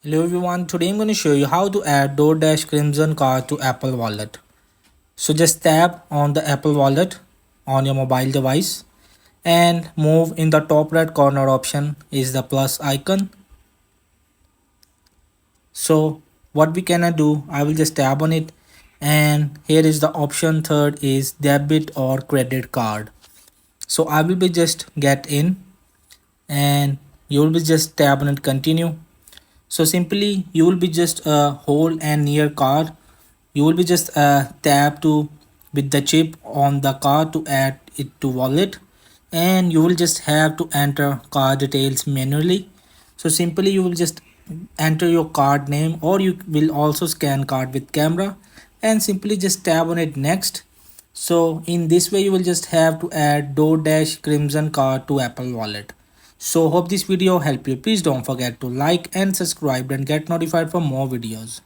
Hello everyone, today I'm going to show you how to add DoorDash Crimson Card to Apple Wallet. So just tap on the Apple Wallet on your mobile device and move in the top right corner option is the plus icon. So what we can do, I will just tap on it and here is the option third is debit or credit card. So I will be just get in and you will be just tap on it continue. So simply you will be just hold and near card. You will be just tap to with the chip on the card to add it to wallet, and you will just have to enter card details manually. So simply you will just enter your card name, or you will also scan card with camera and simply just tap on it next. So in this way you will just have to add DoorDash Crimson Card to Apple Wallet. So hope this video helped you. Please don't forget to like and subscribe and get notified for more videos.